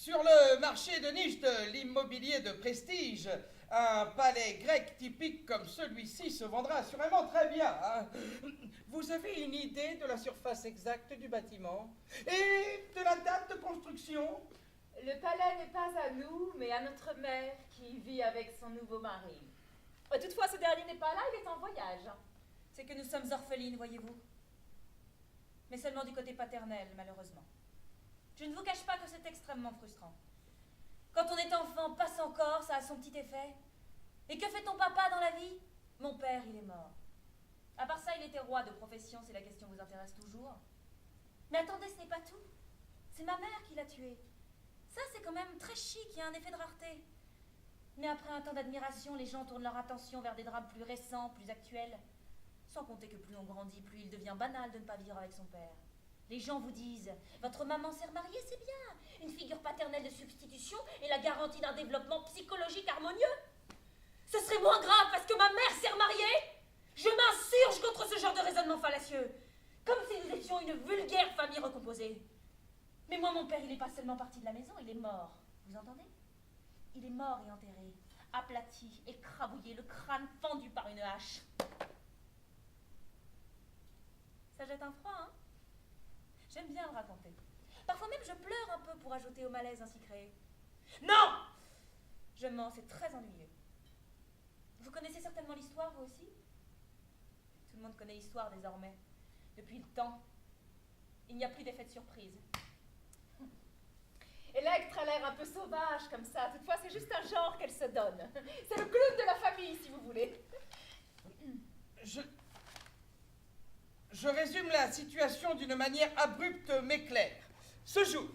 Sur le marché de niche de l'immobilier de prestige, un palais grec typique comme celui-ci se vendra assurément très bien. Hein. Vous avez une idée de la surface exacte du bâtiment et de la date de construction? Le palais n'est pas à nous, mais à notre mère qui vit avec son nouveau mari. Toutefois, ce dernier n'est pas là, il est en voyage. C'est que nous sommes orphelines, voyez-vous. Mais seulement du côté paternel, malheureusement. Je ne vous cache pas que c'est extrêmement frustrant. Quand on est enfant, passe encore, ça a son petit effet. Et que fait ton papa dans la vie? Mon père, il est mort. À part ça, il était roi de profession, si la question vous intéresse toujours. Mais attendez, ce n'est pas tout. C'est ma mère qui l'a tué. Ça, c'est quand même très chic, il y a un effet de rareté. Mais après un temps d'admiration, les gens tournent leur attention vers des drames plus récents, plus actuels. Sans compter que plus on grandit, plus il devient banal de ne pas vivre avec son père. Les gens vous disent « Votre maman s'est remariée, c'est bien. Une figure paternelle de substitution et la garantie d'un développement psychologique harmonieux. Ce serait moins grave parce que ma mère s'est remariée. Je m'insurge contre ce genre de raisonnement fallacieux. Comme si nous étions une vulgaire famille recomposée. Mais moi, mon père, il n'est pas seulement parti de la maison, il est mort. Vous entendez? Il est mort et enterré, aplati, écrabouillé, le crâne fendu par une hache. Ça jette un froid, hein? J'aime bien le raconter. Parfois même, je pleure un peu pour ajouter au malaise ainsi créé. Non! Je mens, c'est très ennuyeux. Vous connaissez certainement l'histoire, vous aussi? Tout le monde connaît l'histoire désormais. Depuis le temps, il n'y a plus d'effet de surprise. Electre a l'air un peu sauvage comme ça. Toutefois, c'est juste un genre qu'elle se donne. C'est le clown de la famille, si vous voulez. Je résume la situation d'une manière abrupte mais claire. Ce jour,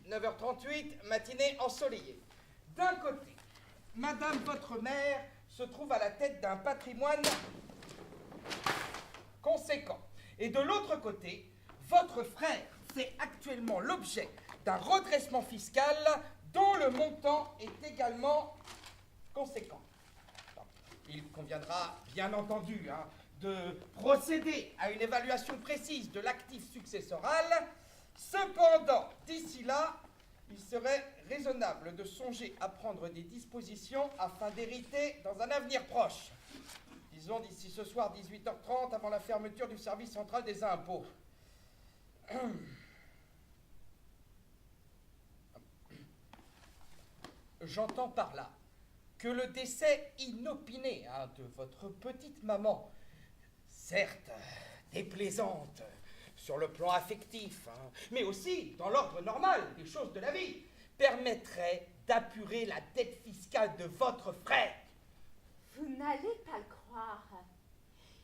9h38, matinée ensoleillée. D'un côté, Madame votre mère se trouve à la tête d'un patrimoine conséquent. Et de l'autre côté, votre frère fait actuellement l'objet d'un redressement fiscal dont le montant est également conséquent. Il conviendra, bien entendu, de procéder à une évaluation précise de l'actif successoral. Cependant, d'ici là, il serait raisonnable de songer à prendre des dispositions afin d'hériter dans un avenir proche. Disons d'ici ce soir 18h30 avant la fermeture du service central des impôts. J'entends par là que le décès inopiné de votre petite maman, certes déplaisante sur le plan affectif, mais aussi dans l'ordre normal des choses de la vie, permettrait d'apurer la dette fiscale de votre frère. Vous n'allez pas le croire.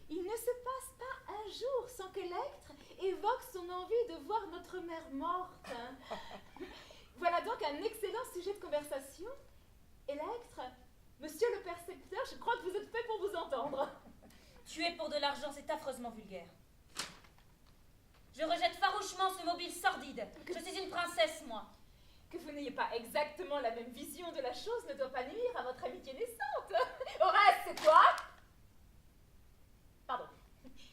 Il ne se passe pas un jour sans qu'Electre évoque son envie de voir notre mère morte. Voilà donc un excellent sujet de conversation. Electre, monsieur le percepteur, je crois que vous êtes fait pour vous entendre. Tuer pour de l'argent, c'est affreusement vulgaire. Je rejette farouchement ce mobile sordide. Je suis une princesse, moi. Que vous n'ayez pas exactement la même vision de la chose ne doit pas nuire à votre amitié naissante. Horace, c'est toi? Pardon,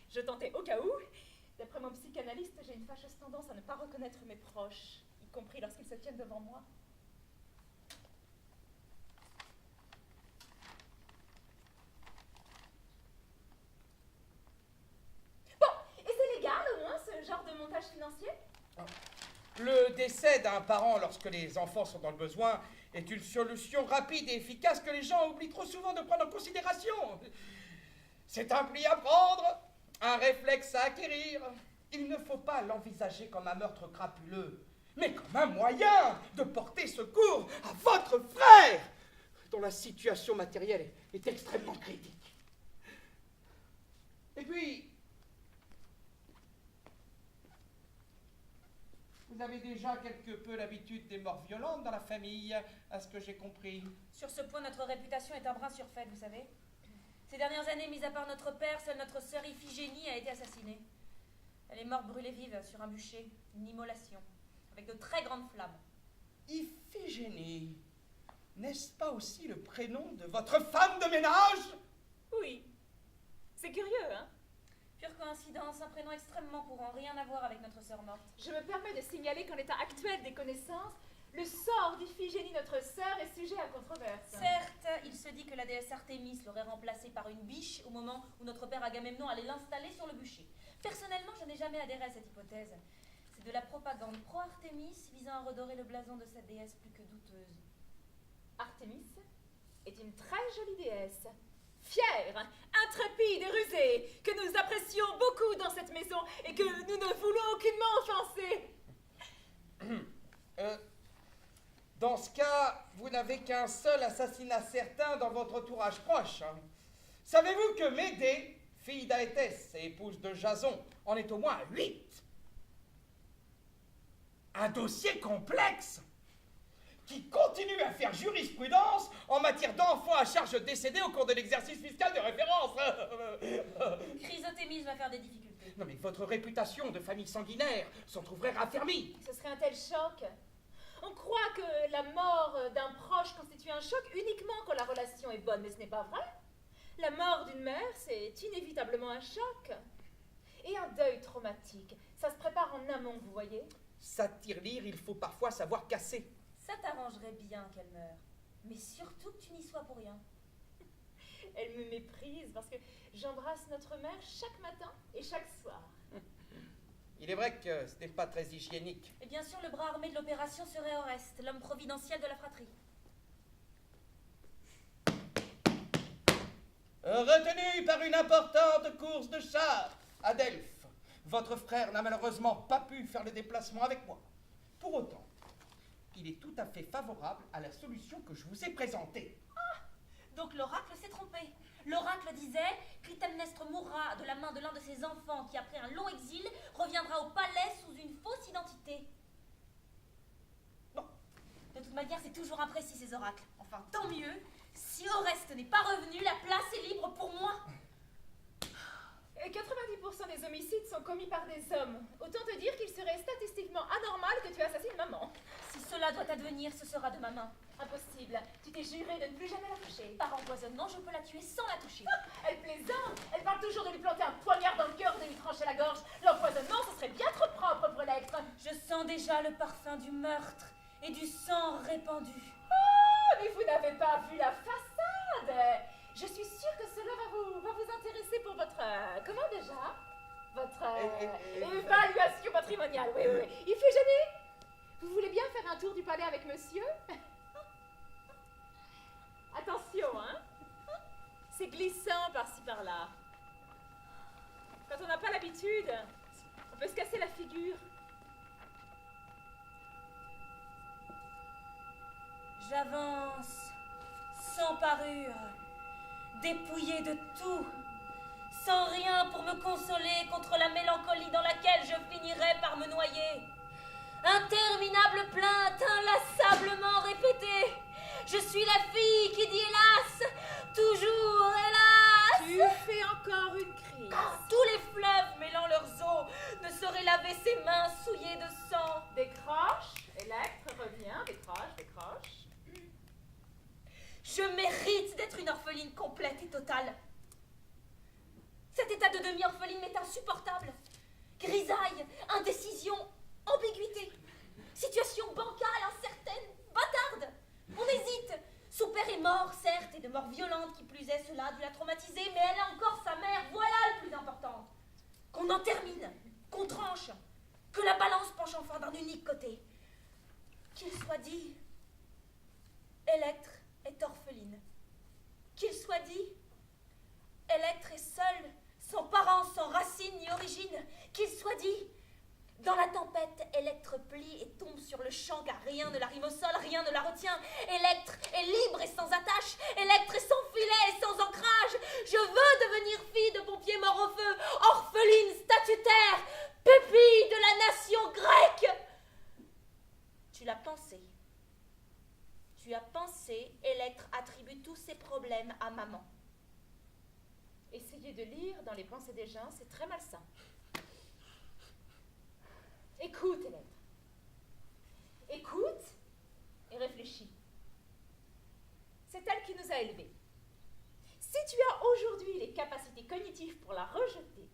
je tentais au cas où. D'après mon psychanalyste, j'ai une fâcheuse tendance à ne pas reconnaître mes proches, y compris lorsqu'ils se tiennent devant moi. Bon, et c'est légal au moins ce genre de montage financier? Le décès d'un parent lorsque les enfants sont dans le besoin est une solution rapide et efficace que les gens oublient trop souvent de prendre en considération. C'est un pli à prendre, un réflexe à acquérir. Il ne faut pas l'envisager comme un meurtre crapuleux, mais comme un moyen de porter secours à votre frère, dont la situation matérielle est extrêmement critique. Et puis, vous avez déjà quelque peu l'habitude des morts violentes dans la famille, à ce que j'ai compris. Sur ce point, notre réputation est un brin surfaite, vous savez. Ces dernières années, mis à part notre père, seule notre sœur Iphigénie a été assassinée. Elle est morte brûlée vive sur un bûcher, une immolation, avec de très grandes flammes. Iphigénie, n'est-ce pas aussi le prénom de votre femme de ménage? Oui. C'est curieux, hein? Pure coïncidence, un prénom extrêmement courant, rien à voir avec notre sœur morte. Je me permets de signaler qu'en l'état actuel des connaissances, Le sort d'Iphigénie, notre sœur, est sujet à controverse. Certes, il se dit que la déesse Artémis l'aurait remplacée par une biche au moment où notre père Agamemnon allait l'installer sur le bûcher. Personnellement, je n'ai jamais adhéré à cette hypothèse. C'est de la propagande pro-Artémis visant à redorer le blason de cette déesse plus que douteuse. Artémis est une très jolie déesse. Fière, intrépide et rusée, que nous apprécions beaucoup dans cette maison et que nous ne voulons aucunement offenser. Dans ce cas, vous n'avez qu'un seul assassinat certain dans votre entourage proche. Hein. Savez-vous que Médée, fille d'Aétès et épouse de Jason, en est au moins 8? Un dossier complexe qui continue à faire jurisprudence en matière d'enfants à charge décédés au cours de l'exercice fiscal de référence. Chrysothémis va faire des difficultés. Non mais votre réputation de famille sanguinaire s'en trouverait raffermie. Ce serait un tel choc. On croit que la mort d'un proche constitue un choc uniquement quand la relation est bonne, mais ce n'est pas vrai. La mort d'une mère, c'est inévitablement un choc. Et un deuil traumatique, ça se prépare en amont, vous voyez. Satyre-lire, il faut parfois savoir casser. Ça t'arrangerait bien qu'elle meure. Mais surtout que tu n'y sois pour rien. Elle me méprise parce que j'embrasse notre mère chaque matin et chaque soir. Il est vrai que ce n'est pas très hygiénique. Et bien sûr, le bras armé de l'opération serait Oreste, l'homme providentiel de la fratrie. Retenu par une importante course de chars à Delphes, votre frère n'a malheureusement pas pu faire le déplacement avec moi. Pour autant, il est tout à fait favorable à la solution que je vous ai présentée. Ah, donc l'oracle s'est trompé. L'oracle disait Clytemnestre mourra de la main de l'un de ses enfants qui, après un long exil, reviendra au palais sous une fausse identité. Non. De toute manière, c'est toujours imprécis ces oracles. Enfin, tant mieux. Si Oreste n'est pas revenu, la place est libre pour moi. Et 90% des homicides sont commis par des hommes. Autant te dire qu'il serait statistiquement anormal que tu assassines maman. Si cela doit advenir, ce sera de ma main. Impossible. Tu t'es juré de ne plus jamais la toucher. Par empoisonnement, je peux la tuer sans la toucher. Elle plaisante. Elle parle toujours de lui planter un poignard dans le cœur, de lui trancher la gorge. L'empoisonnement, ce serait bien trop propre pour Electre. Je sens déjà le parfum du meurtre et du sang répandu. Oh, mais vous n'avez pas vu la façade. Je suis sûre que cela va vous intéresser pour votre... comment déjà? Votre évaluation patrimoniale, oui. Iphigénie, vous voulez bien faire un tour du palais avec monsieur? Attention, hein? C'est glissant par-ci par-là. Quand on n'a pas l'habitude, on peut se casser la figure. J'avance, sans parure, dépouillée de tout, sans rien pour me consoler contre la mélancolie dans laquelle je finirai par me noyer. Interminable plainte, inlassablement répétée. Je suis la fille qui dit hélas, toujours hélas. Tu fais encore une crise. Quand tous les fleuves mêlant leurs eaux ne sauraient laver ses mains souillées de sang. Décroche, Electre, reviens, décroche. Je mérite d'être une orpheline complète et totale. Cet état de demi-orpheline m'est insupportable. Grisaille, indécision, ambiguïté. Situation bancale, incertaine, bâtarde. On hésite. Son père est mort, certes, et de mort violente qui plus est, cela a dû la traumatiser, mais elle a encore sa mère, voilà le plus important. Qu'on en termine, qu'on tranche, que la balance penche enfin d'un unique côté. Qu'il soit dit, Electre est orpheline. Qu'il soit dit, Electre est seule, sans parents, sans racines ni origine. Qu'il soit dit, dans la tempête, Electre plie et tombe sur le champ, car rien ne la rime au sol, rien ne la retient. Electre est libre et sans attache. Electre est sans filet et sans ancrage. Je veux devenir fille de pompier mort au feu, orpheline statutaire, pupille de la nation grecque. Tu l'as pensé. Tu as pensé, Electre attribue tous ses problèmes à maman. Essayer de lire dans les pensées des gens, c'est très malsain. Écoute, Electre. Écoute et réfléchis. C'est elle qui nous a élevés. Si tu as aujourd'hui les capacités cognitives pour la rejeter,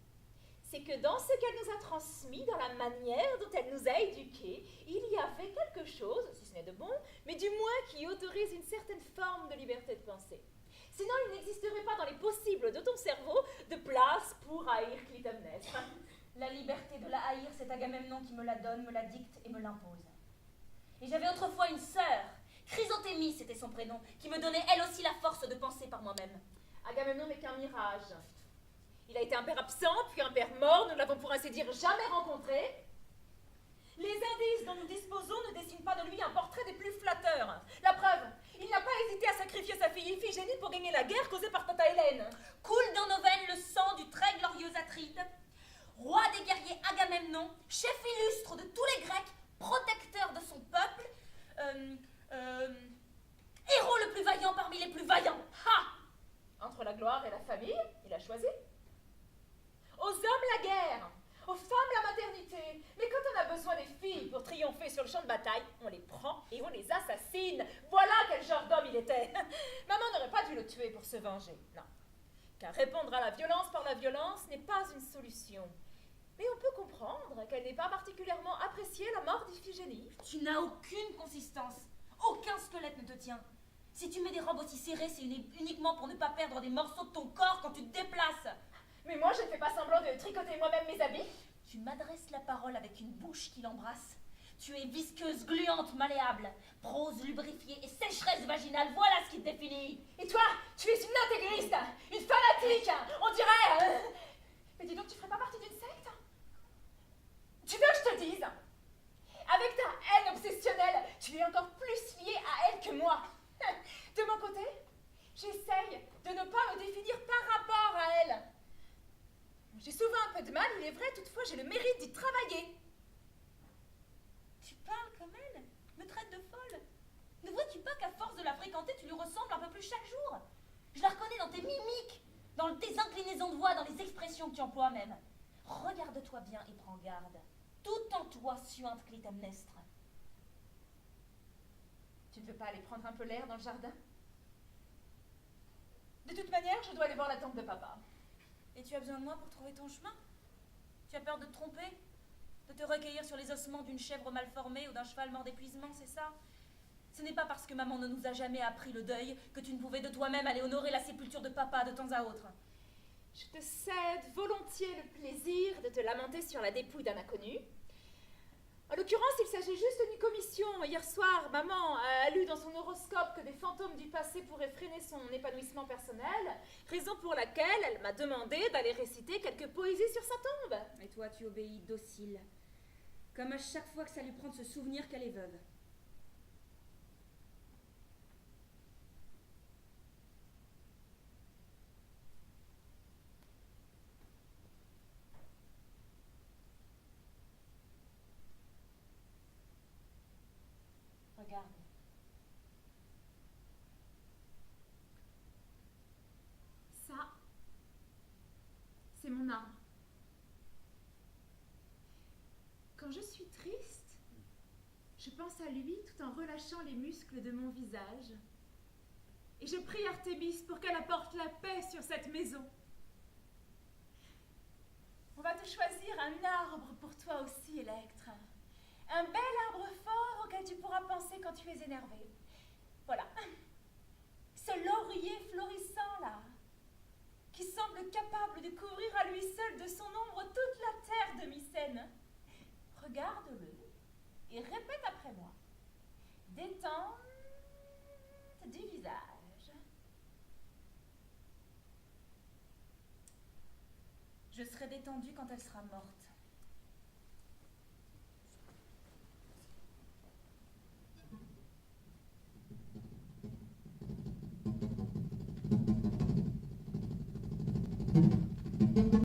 c'est que dans ce qu'elle nous a transmis, dans la manière dont elle nous a éduqués, il y avait quelque chose, si ce n'est de bon, mais du moins qui autorise une certaine forme de liberté de pensée. Sinon, il n'existerait pas dans les possibles de ton cerveau de place pour haïr Clytemnestre. La liberté de la haïr, c'est Agamemnon qui me la donne, me la dicte et me l'impose. Et j'avais autrefois une sœur, Chrysothémis c'était son prénom, qui me donnait elle aussi la force de penser par moi-même. Agamemnon n'est qu'un mirage. Il a été un père absent, puis un père mort, nous ne l'avons pour ainsi dire jamais rencontré. Les indices dont nous disposons ne dessinent pas de lui un portrait des plus flatteurs. La preuve, il n'a pas hésité à sacrifier sa fille Iphigénie pour gagner la guerre causée par Tata Hélène. Coule dans nos veines le sang du très glorieux Atride, roi des guerriers Agamemnon, chef illustre de tous les Grecs, protecteur de son peuple, héros le plus vaillant parmi les plus vaillants. Ha! Entre la gloire et la famille, il a choisi. Aux hommes la guerre, aux femmes la maternité. Mais quand on a besoin des filles pour triompher sur le champ de bataille, on les prend et on les assassine. Voilà quel genre d'homme il était. Maman n'aurait pas dû le tuer pour se venger, non. Car répondre à la violence par la violence n'est pas une solution. Mais on peut comprendre qu'elle n'ait pas particulièrement apprécié la mort d'Iphigénie. Tu n'as aucune consistance, aucun squelette ne te tient. Si tu mets des robes aussi serrées, c'est uniquement pour ne pas perdre des morceaux de ton corps quand tu te déplaces. Mais moi, je ne fais pas semblant de tricoter moi-même mes habits. Tu m'adresses la parole avec une bouche qui l'embrasse. Tu es visqueuse, gluante, malléable, prose lubrifiée et sécheresse vaginale, voilà ce qui te définit. Et toi, tu es une intégriste, une fanatique, on dirait... Mais dis donc, tu ferais pas partie d'une secte? Tu veux que je te dise? Avec ta haine obsessionnelle, tu es encore plus lié à elle que moi. De mon côté, j'essaye de ne pas me définir par rapport à elle. J'ai souvent un peu de mal, il est vrai, toutefois j'ai le mérite d'y travailler. Tu parles comme elle, me traite de folle. Ne vois-tu pas qu'à force de la fréquenter, tu lui ressembles un peu plus chaque jour? Je la reconnais dans tes mimiques, dans tes inclinaisons de voix, dans les expressions que tu emploies même. Regarde-toi bien et prends garde. Tout en toi suinte Clytemnestre. Tu ne veux pas aller prendre un peu l'air dans le jardin? De toute manière, je dois aller voir la tante de papa. Et tu as besoin de moi pour trouver ton chemin? Tu as peur de te tromper? De te recueillir sur les ossements d'une chèvre mal formée ou d'un cheval mort d'épuisement, c'est ça? Ce n'est pas parce que maman ne nous a jamais appris le deuil que tu ne pouvais de toi-même aller honorer la sépulture de papa de temps à autre. Je te cède volontiers le plaisir de te lamenter sur la dépouille d'un inconnu. En l'occurrence, il s'agit juste d'une commission. Hier soir, maman a lu dans son horoscope que des fantômes du passé pourraient freiner son épanouissement personnel, raison pour laquelle elle m'a demandé d'aller réciter quelques poésies sur sa tombe. Et toi, tu obéis docile, comme à chaque fois que ça lui prend de se souvenir qu'elle est veuve. Regarde. Ça, c'est mon âme. Quand je suis triste, je pense à lui tout en relâchant les muscles de mon visage. Et je prie Artémis pour qu'elle apporte la paix sur cette maison. On va te choisir un arbre pour toi aussi, Électre. Un bel arbre fort auquel tu pourras penser quand tu es énervé. Voilà. Ce laurier florissant là, qui semble capable de couvrir à lui seul de son ombre toute la terre de Mycène. Regarde-le et répète après moi. Détente du visage. Je serai détendue quand elle sera morte.